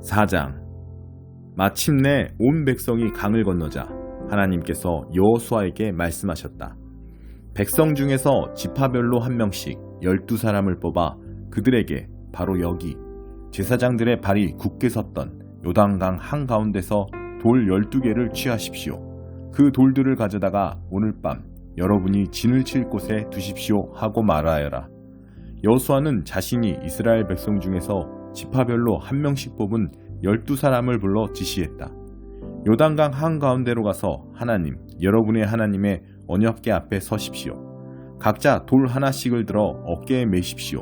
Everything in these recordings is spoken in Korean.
4장. 마침내 온 백성이 강을 건너자 하나님께서 여호수아에게 말씀하셨다. 백성 중에서 지파별로 한 명씩 12사람을 뽑아 그들에게 바로 여기 제사장들의 발이 굳게 섰던 요단강 한가운데서 돌 12개를 취하십시오. 그 돌들을 가져다가 오늘 밤 여러분이 진을 칠 곳에 두십시오 하고 말하여라. 여호수아는 자신이 이스라엘 백성 중에서 지파별로 한 명씩 뽑은 12사람을 불러 지시했다. 요단강 한가운데로 가서 하나님, 여러분의 하나님의 언약궤 앞에 서십시오. 각자 돌 하나씩을 들어 어깨에 메십시오.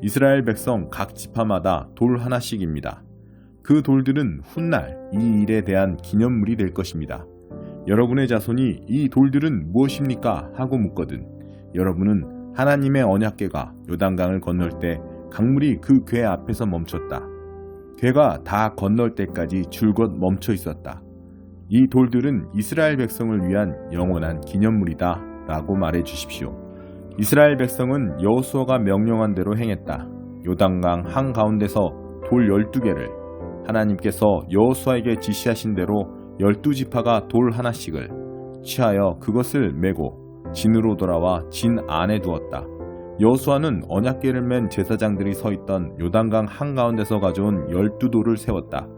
이스라엘 백성 각 지파마다 돌 하나씩입니다. 그 돌들은 훗날 이 일에 대한 기념물이 될 것입니다. 여러분의 자손이 이 돌들은 무엇입니까? 하고 묻거든 여러분은 하나님의 언약궤가 요단강을 건널 때 강물이 그 궤 앞에서 멈췄다. 궤가 다 건널 때까지 줄곧 멈춰 있었다. 이 돌들은 이스라엘 백성을 위한 영원한 기념물이다 라고 말해 주십시오. 이스라엘 백성은 여호수아가 명령한 대로 행했다. 요단강 한가운데서 돌 12개를 하나님께서 여호수아에게 지시하신 대로 12지파가 돌 하나씩을 취하여 그것을 메고 진으로 돌아와 진 안에 두었다. 여호수아는 언약궤를 맨 제사장들이 서 있던 요단강 한가운데서 가져온 12돌을 세웠다.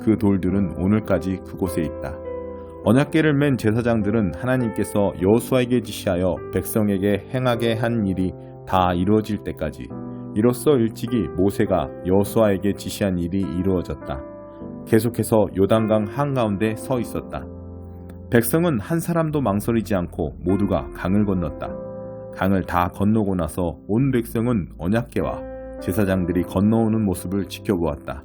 그 돌들은 오늘까지 그곳에 있다. 언약궤를 맨 제사장들은 하나님께서 여호수아에게 지시하여 백성에게 행하게 한 일이 다 이루어질 때까지 이로써 일찍이 모세가 여호수아에게 지시한 일이 이루어졌다. 계속해서 요단강 한가운데 서 있었다. 백성은 한 사람도 망설이지 않고 모두가 강을 건넜다. 강을 다 건너고 나서 온 백성은 언약궤와 제사장들이 건너오는 모습을 지켜보았다.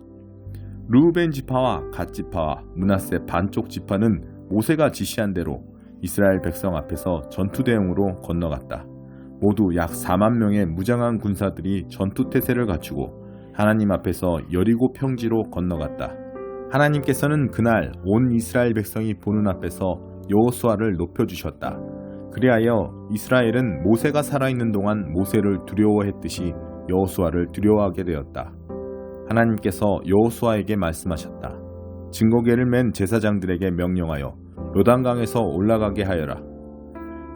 르우벤 지파와 갓 지파와 므낫세 반쪽 지파는 모세가 지시한 대로 이스라엘 백성 앞에서 전투 대응으로 건너갔다. 모두 약 4만 명의 무장한 군사들이 전투 태세를 갖추고 하나님 앞에서 여리고 평지로 건너갔다. 하나님께서는 그날 온 이스라엘 백성이 보는 앞에서 여호수아를 높여주셨다. 그리하여 이스라엘은 모세가 살아있는 동안 모세를 두려워했듯이 여호수아를 두려워하게 되었다. 하나님께서 여호수아에게 말씀하셨다. 증거궤를 맨 제사장들에게 명령하여 요단강에서 올라가게 하여라.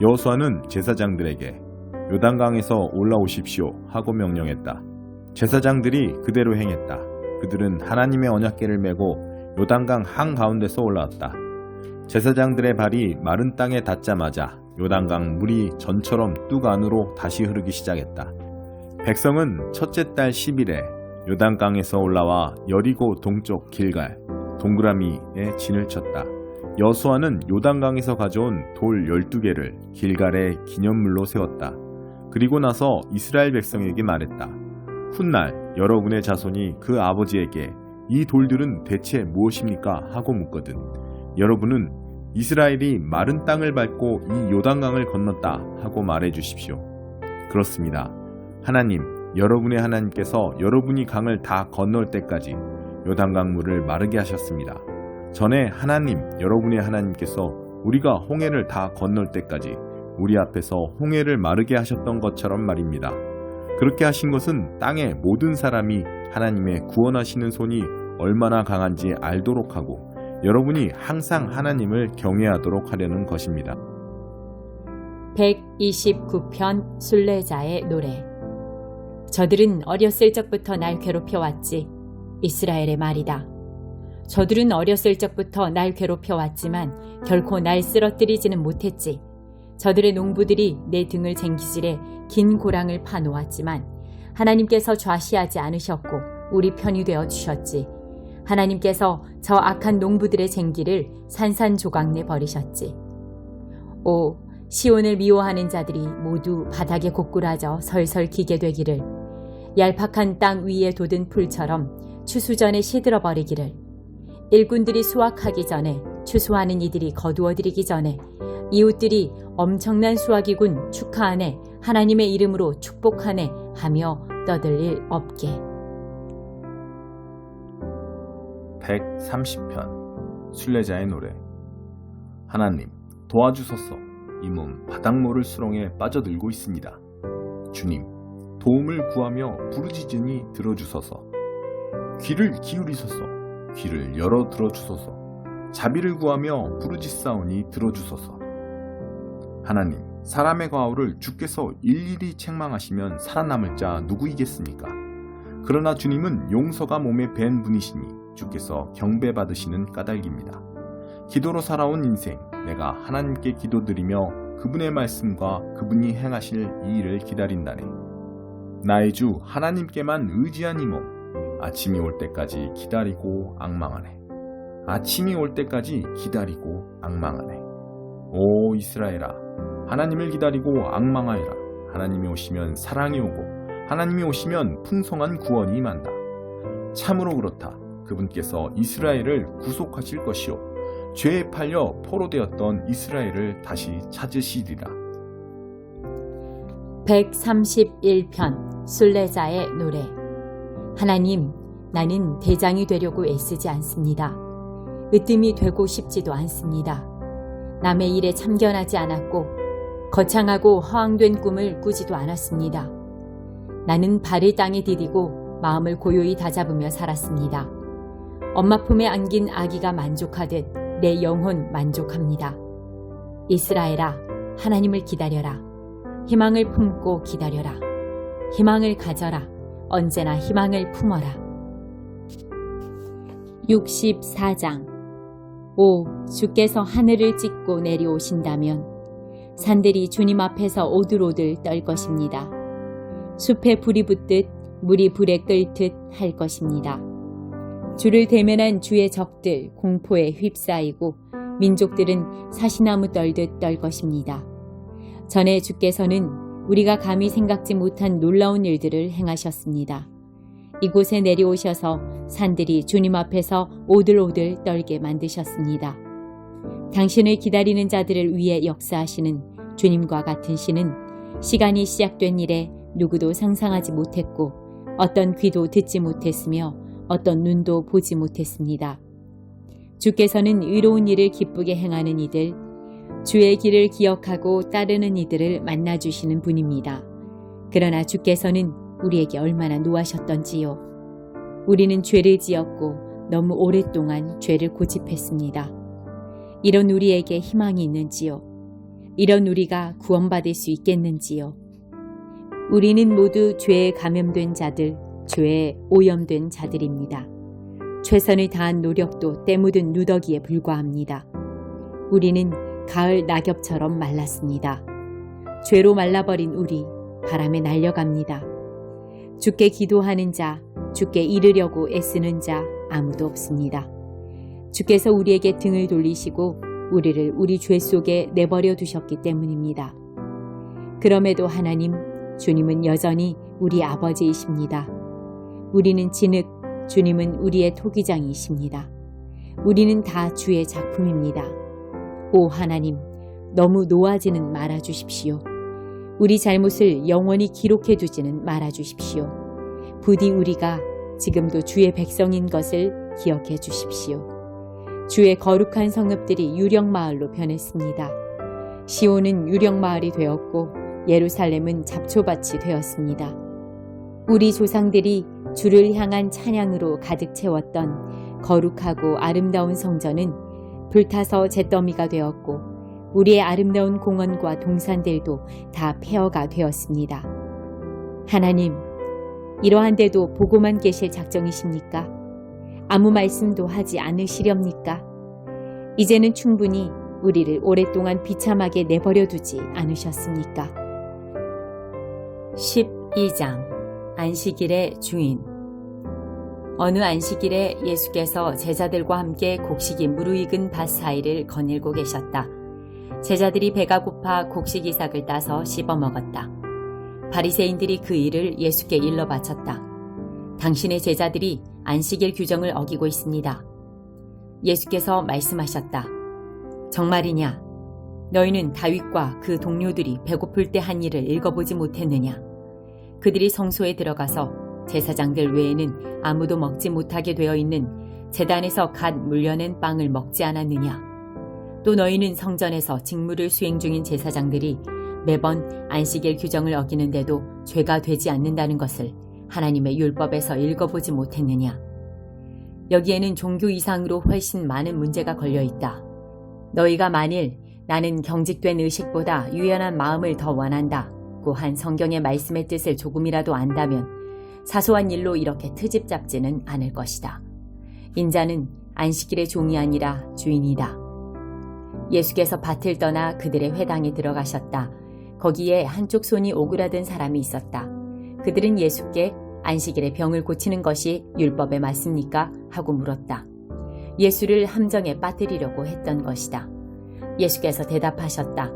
여호수아는 제사장들에게 요단강에서 올라오십시오 하고 명령했다. 제사장들이 그대로 행했다. 그들은 하나님의 언약궤를 메고 요단강 한가운데서 올라왔다. 제사장들의 발이 마른 땅에 닿자마자 요단강 물이 전처럼 뚝 안으로 다시 흐르기 시작했다. 백성은 첫째 달 10일에 요단강에서 올라와 여리고 동쪽 길갈 동그라미에 진을 쳤다. 여호수아는 요단강에서 가져온 돌 12개를 길갈의 기념물로 세웠다. 그리고 나서 이스라엘 백성에게 말했다. 훗날 여러분의 자손이 그 아버지에게 이 돌들은 대체 무엇입니까? 하고 묻거든 여러분은 이스라엘이 마른 땅을 밟고 이 요단강을 건넜다 하고 말해 주십시오. 그렇습니다. 하나님, 여러분의 하나님께서 여러분이 강을 다 건널 때까지 요단강 물을 마르게 하셨습니다. 전에 하나님, 여러분의 하나님께서 우리가 홍해를 다 건널 때까지 우리 앞에서 홍해를 마르게 하셨던 것처럼 말입니다. 그렇게 하신 것은 땅의 모든 사람이 하나님의 구원하시는 손이 얼마나 강한지 알도록 하고 여러분이 항상 하나님을 경외하도록 하려는 것입니다. 129편 순례자의 노래. 저들은 어렸을 적부터 날 괴롭혀왔지. 이스라엘의 말이다. 저들은 어렸을 적부터 날 괴롭혀왔지만 결코 날 쓰러뜨리지는 못했지. 저들의 농부들이 내 등을 쟁기질해 긴 고랑을 파놓았지만 하나님께서 좌시하지 않으셨고 우리 편이 되어 주셨지. 하나님께서 저 악한 농부들의 쟁기를 산산조각내 버리셨지. 오, 시온을 미워하는 자들이 모두 바닥에 고꾸라져 설설 기게 되기를. 얄팍한 땅 위에 돋은 풀처럼 추수전에 시들어 버리기를. 일꾼들이 수확하기 전에 추수하는 이들이 거두어들이기 전에 이웃들이 엄청난 수확이군 축하하네 하나님의 이름으로 축복하네 하며 떠들 일 없게. 130편 순례자의 노래. 하나님, 도와주소서. 이 몸 바닥모를 수렁에 빠져들고 있습니다. 주님, 도움을 구하며 부르짖으니 들어주소서. 귀를 기울이소서. 귀를 열어 들어주소서. 자비를 구하며 부르짖사오니 들어주소서. 하나님, 사람의 과오를 주께서 일일이 책망하시면 살아남을 자 누구이겠습니까? 그러나 주님은 용서가 몸에 밴 분이시니 주께서 경배받으시는 까닭입니다. 기도로 살아온 인생, 내가 하나님께 기도드리며 그분의 말씀과 그분이 행하실 이 일을 기다린다네. 나의 주 하나님께만 의지한 이 몸, 아침이 올 때까지 기다리고 앙망하네. 아침이 올 때까지 기다리고 앙망하네. 오 이스라엘아, 하나님을 기다리고 앙망하여라. 하나님이 오시면 사랑이 오고 하나님이 오시면 풍성한 구원이 임한다. 참으로 그렇다. 그분께서 이스라엘을 구속하실 것이요 죄에 팔려 포로되었던 이스라엘을 다시 찾으시리라. 131편 순례자의 노래. 하나님, 나는 대장이 되려고 애쓰지 않습니다. 으뜸이 되고 싶지도 않습니다. 남의 일에 참견하지 않았고 거창하고 허황된 꿈을 꾸지도 않았습니다. 나는 발을 땅에 디디고 마음을 고요히 다잡으며 살았습니다. 엄마 품에 안긴 아기가 만족하듯 내 영혼 만족합니다. 이스라엘아, 하나님을 기다려라. 희망을 품고 기다려라. 희망을 가져라. 언제나 희망을 품어라. 64장. 오, 주께서 하늘을 찢고 내려오신다면 산들이 주님 앞에서 오들오들 떨 것입니다. 숲에 불이 붙듯 물이 불에 끓듯 할 것입니다. 주를 대면한 주의 적들 공포에 휩싸이고 민족들은 사시나무 떨듯 떨 것입니다. 전에 주께서는 우리가 감히 생각지 못한 놀라운 일들을 행하셨습니다. 이곳에 내려오셔서 산들이 주님 앞에서 오들오들 떨게 만드셨습니다. 당신을 기다리는 자들을 위해 역사하시는 주님과 같은 신은 시간이 시작된 이래 누구도 상상하지 못했고 어떤 귀도 듣지 못했으며 어떤 눈도 보지 못했습니다. 주께서는 의로운 일을 기쁘게 행하는 이들, 주의 길을 기억하고 따르는 이들을 만나주시는 분입니다. 그러나 주께서는 우리에게 얼마나 노하셨던지요. 우리는 죄를 지었고 너무 오랫동안 죄를 고집했습니다. 이런 우리에게 희망이 있는지요? 이런 우리가 구원받을 수 있겠는지요? 우리는 모두 죄에 감염된 자들, 죄에 오염된 자들입니다. 최선을 다한 노력도 때 묻은 누더기에 불과합니다. 우리는 가을 낙엽처럼 말랐습니다. 죄로 말라버린 우리, 바람에 날려갑니다. 주께 기도하는 자, 주께 이르려고 애쓰는 자 아무도 없습니다. 주께서 우리에게 등을 돌리시고 우리를 우리 죄 속에 내버려 두셨기 때문입니다. 그럼에도 하나님, 주님은 여전히 우리 아버지이십니다. 우리는 진흙, 주님은 우리의 토기장이십니다. 우리는 다 주의 작품입니다. 오 하나님, 너무 놓아지는 말아 주십시오. 우리 잘못을 영원히 기록해 두지는 말아 주십시오. 부디 우리가 지금도 주의 백성인 것을 기억해 주십시오. 주의 거룩한 성읍들이 유령마을로 변했습니다. 시온은 유령마을이 되었고 예루살렘은 잡초밭이 되었습니다. 우리 조상들이 주를 향한 찬양으로 가득 채웠던 거룩하고 아름다운 성전은 불타서 잿더미가 되었고 우리의 아름다운 공원과 동산들도 다 폐허가 되었습니다. 하나님, 이러한데도 보고만 계실 작정이십니까? 아무 말씀도 하지 않으시렵니까? 이제는 충분히 우리를 오랫동안 비참하게 내버려 두지 않으셨습니까? 12장. 안식일의 주인. 어느 안식일에 예수께서 제자들과 함께 곡식이 무르익은 밭 사이를 거닐고 계셨다. 제자들이 배가 고파 곡식 이삭을 따서 씹어 먹었다. 바리새인들이 그 일을 예수께 일러 바쳤다. 당신의 제자들이 안식일 규정을 어기고 있습니다. 예수께서 말씀하셨다. 정말이냐? 너희는 다윗과 그 동료들이 배고플 때 한 일을 읽어보지 못했느냐? 그들이 성소에 들어가서 제사장들 외에는 아무도 먹지 못하게 되어 있는 제단에서 갓 물려낸 빵을 먹지 않았느냐? 또 너희는 성전에서 직무를 수행 중인 제사장들이 매번 안식일 규정을 어기는데도 죄가 되지 않는다는 것을 하나님의 율법에서 읽어보지 못했느냐? 여기에는 종교 이상으로 훨씬 많은 문제가 걸려 있다. 너희가 만일 나는 경직된 의식보다 유연한 마음을 더 원한다고 한 성경의 말씀의 뜻을 조금이라도 안다면 사소한 일로 이렇게 트집 잡지는 않을 것이다. 인자는 안식일의 종이 아니라 주인이다. 예수께서 밭을 떠나 그들의 회당에 들어가셨다. 거기에 한쪽 손이 오그라든 사람이 있었다. 그들은 예수께 안식일에 병을 고치는 것이 율법에 맞습니까? 하고 물었다. 예수를 함정에 빠뜨리려고 했던 것이다. 예수께서 대답하셨다.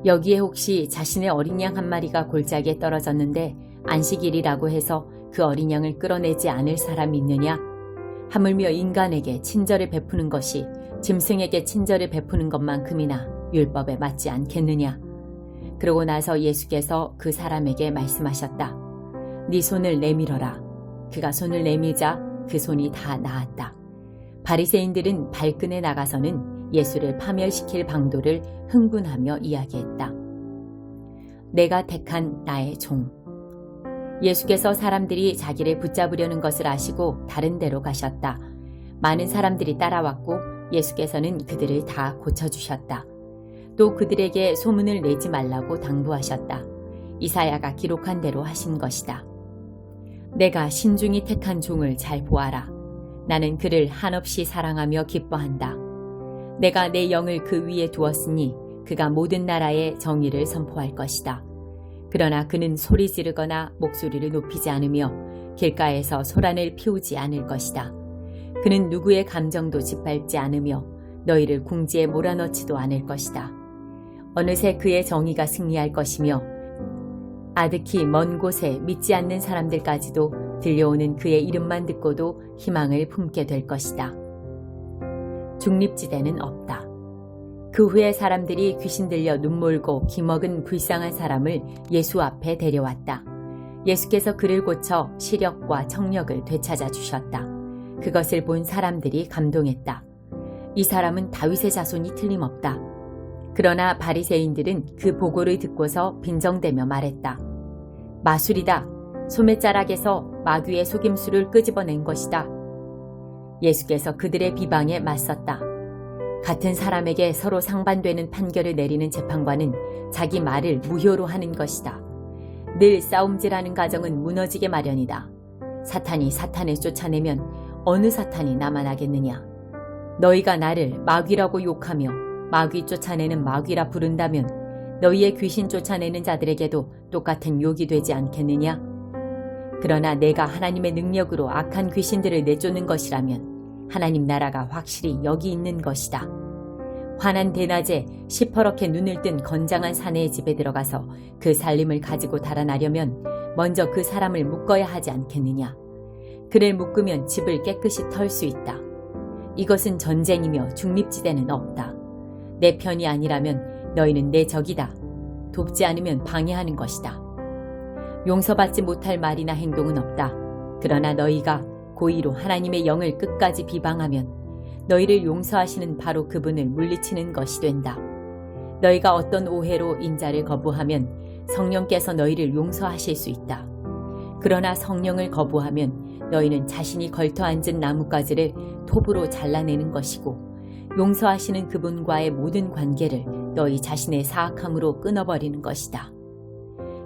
여기에 혹시 자신의 어린 양 한 마리가 골짜기에 떨어졌는데 안식일이라고 해서 그 어린 양을 끌어내지 않을 사람이 있느냐? 하물며 인간에게 친절을 베푸는 것이 짐승에게 친절을 베푸는 것만큼이나 율법에 맞지 않겠느냐? 그러고 나서 예수께서 그 사람에게 말씀하셨다. 네 손을 내밀어라. 그가 손을 내밀자 그 손이 다 나았다. 바리새인들은 발끈해 나가서는 예수를 파멸시킬 방도를 흥분하며 이야기했다. 내가 택한 나의 종. 예수께서 사람들이 자기를 붙잡으려는 것을 아시고 다른 데로 가셨다. 많은 사람들이 따라왔고 예수께서는 그들을 다 고쳐주셨다. 또 그들에게 소문을 내지 말라고 당부하셨다. 이사야가 기록한 대로 하신 것이다. 내가 신중히 택한 종을 잘 보아라. 나는 그를 한없이 사랑하며 기뻐한다. 내가 내 영을 그 위에 두었으니 그가 모든 나라에 정의를 선포할 것이다. 그러나 그는 소리 지르거나 목소리를 높이지 않으며 길가에서 소란을 피우지 않을 것이다. 그는 누구의 감정도 짓밟지 않으며 너희를 궁지에 몰아넣지도 않을 것이다. 어느새 그의 정의가 승리할 것이며 아득히 먼 곳에 믿지 않는 사람들까지도 들려오는 그의 이름만 듣고도 희망을 품게 될 것이다. 중립지대는 없다. 그 후에 사람들이 귀신 들려 눈물고 기먹은 불쌍한 사람을 예수 앞에 데려왔다. 예수께서 그를 고쳐 시력과 청력을 되찾아 주셨다. 그것을 본 사람들이 감동했다. 이 사람은 다윗의 자손이 틀림없다. 그러나 바리새인들은 그 보고를 듣고서 빈정대며 말했다. 마술이다. 소매자락에서 마귀의 속임수를 끄집어낸 것이다. 예수께서 그들의 비방에 맞섰다. 같은 사람에게 서로 상반되는 판결을 내리는 재판관은 자기 말을 무효로 하는 것이다. 늘 싸움질하는 가정은 무너지게 마련이다. 사탄이 사탄을 쫓아내면 어느 사탄이 남아나겠느냐. 너희가 나를 마귀라고 욕하며 마귀 쫓아내는 마귀라 부른다면 너희의 귀신 쫓아내는 자들에게도 똑같은 욕이 되지 않겠느냐. 그러나 내가 하나님의 능력으로 악한 귀신들을 내쫓는 것이라면 하나님 나라가 확실히 여기 있는 것이다. 환한 대낮에 시퍼렇게 눈을 뜬 건장한 사내의 집에 들어가서 그 살림을 가지고 달아나려면 먼저 그 사람을 묶어야 하지 않겠느냐. 그를 묶으면 집을 깨끗이 털 수 있다. 이것은 전쟁이며 중립지대는 없다. 내 편이 아니라면 너희는 내 적이다. 돕지 않으면 방해하는 것이다. 용서받지 못할 말이나 행동은 없다. 그러나 너희가 고의로 하나님의 영을 끝까지 비방하면 너희를 용서하시는 바로 그분을 물리치는 것이 된다. 너희가 어떤 오해로 인자를 거부하면 성령께서 너희를 용서하실 수 있다. 그러나 성령을 거부하면 너희는 자신이 걸터앉은 나뭇가지를 톱으로 잘라내는 것이고 용서하시는 그분과의 모든 관계를 너희 자신의 사악함으로 끊어버리는 것이다.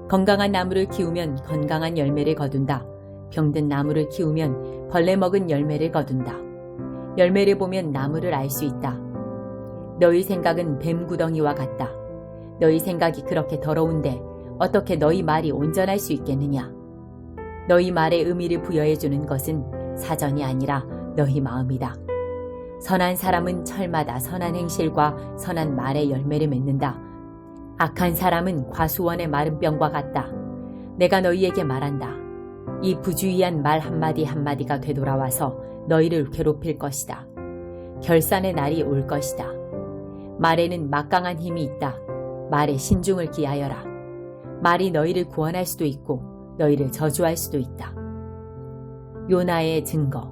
건강한 나무를 키우면 건강한 열매를 거둔다. 병든 나무를 키우면 벌레 먹은 열매를 거둔다. 열매를 보면 나무를 알 수 있다. 너희 생각은 뱀 구덩이와 같다. 너희 생각이 그렇게 더러운데 어떻게 너희 말이 온전할 수 있겠느냐. 너희 말에 의미를 부여해주는 것은 사전이 아니라 너희 마음이다. 선한 사람은 철마다 선한 행실과 선한 말의 열매를 맺는다. 악한 사람은 과수원의 마른 병과 같다. 내가 너희에게 말한다. 이 부주의한 말 한마디 한마디가 되돌아와서 너희를 괴롭힐 것이다. 결산의 날이 올 것이다. 말에는 막강한 힘이 있다. 말에 신중을 기하여라. 말이 너희를 구원할 수도 있고 너희를 저주할 수도 있다. 요나의 증거.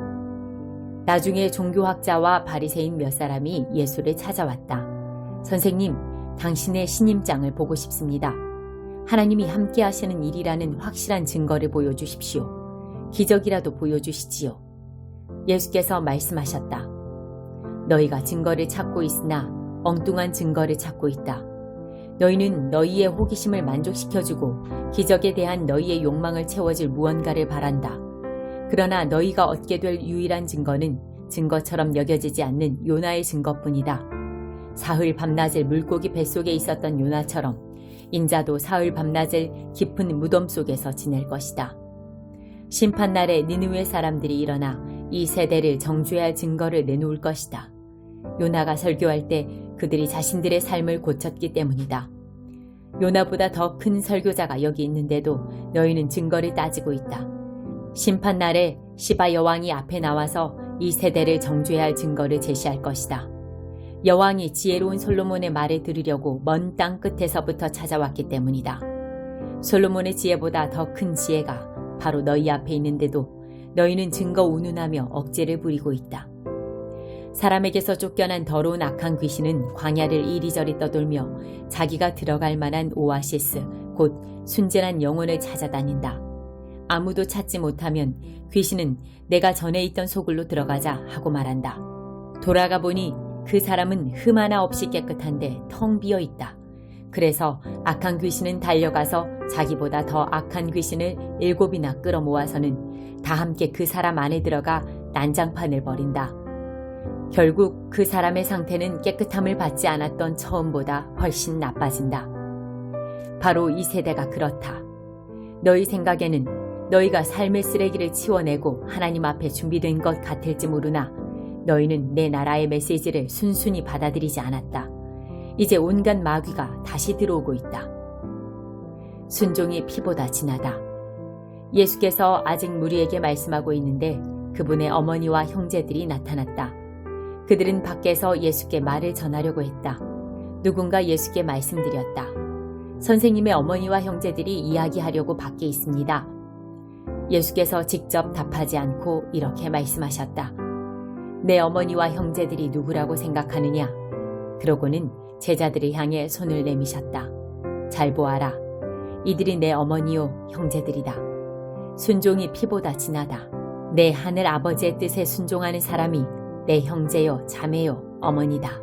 나중에 종교학자와 바리새인 몇 사람이 예수를 찾아왔다. 선생님, 당신의 신임장을 보고 싶습니다. 하나님이 함께 하시는 일이라는 확실한 증거를 보여주십시오. 기적이라도 보여주시지요. 예수께서 말씀하셨다. 너희가 증거를 찾고 있으나 엉뚱한 증거를 찾고 있다. 너희는 너희의 호기심을 만족시켜주고 기적에 대한 너희의 욕망을 채워줄 무언가를 바란다. 그러나 너희가 얻게 될 유일한 증거는 증거처럼 여겨지지 않는 요나의 증거뿐이다. 사흘 밤낮을 물고기 뱃속에 있었던 요나처럼 인자도 사흘 밤낮을 깊은 무덤 속에서 지낼 것이다. 심판날에 니느웨 사람들이 일어나 이 세대를 정죄할 증거를 내놓을 것이다. 요나가 설교할 때 그들이 자신들의 삶을 고쳤기 때문이다. 요나보다 더 큰 설교자가 여기 있는데도 너희는 증거를 따지고 있다. 심판날에 시바 여왕이 앞에 나와서 이 세대를 정죄할 증거를 제시할 것이다. 여왕이 지혜로운 솔로몬의 말을 들으려고 먼 땅 끝에서부터 찾아왔기 때문이다. 솔로몬의 지혜보다 더 큰 지혜가 바로 너희 앞에 있는데도 너희는 증거 운운하며 억제를 부리고 있다. 사람에게서 쫓겨난 더러운 악한 귀신은 광야를 이리저리 떠돌며 자기가 들어갈 만한 오아시스, 곧 순전한 영혼을 찾아다닌다. 아무도 찾지 못하면 귀신은 내가 전에 있던 소굴로 들어가자 하고 말한다. 돌아가 보니 그 사람은 흠 하나 없이 깨끗한데 텅 비어 있다. 그래서 악한 귀신은 달려가서 자기보다 더 악한 귀신을 7이나 끌어모아서는 다 함께 그 사람 안에 들어가 난장판을 벌인다. 결국 그 사람의 상태는 깨끗함을 받지 않았던 처음보다 훨씬 나빠진다. 바로 이 세대가 그렇다. 너희 생각에는 너희가 삶의 쓰레기를 치워내고 하나님 앞에 준비된 것 같을지 모르나 너희는 내 나라의 메시지를 순순히 받아들이지 않았다. 이제 온갖 마귀가 다시 들어오고 있다. 순종이 피보다 진하다. 예수께서 아직 무리에게 말씀하고 있는데 그분의 어머니와 형제들이 나타났다. 그들은 밖에서 예수께 말을 전하려고 했다. 누군가 예수께 말씀드렸다. 선생님의 어머니와 형제들이 이야기하려고 밖에 있습니다. 예수께서 직접 답하지 않고 이렇게 말씀하셨다. 내 어머니와 형제들이 누구라고 생각하느냐? 그러고는 제자들을 향해 손을 내미셨다. 잘 보아라. 이들이 내 어머니요 형제들이다. 순종이 피보다 진하다. 내 하늘 아버지의 뜻에 순종하는 사람이 내 형제요 자매요 어머니다.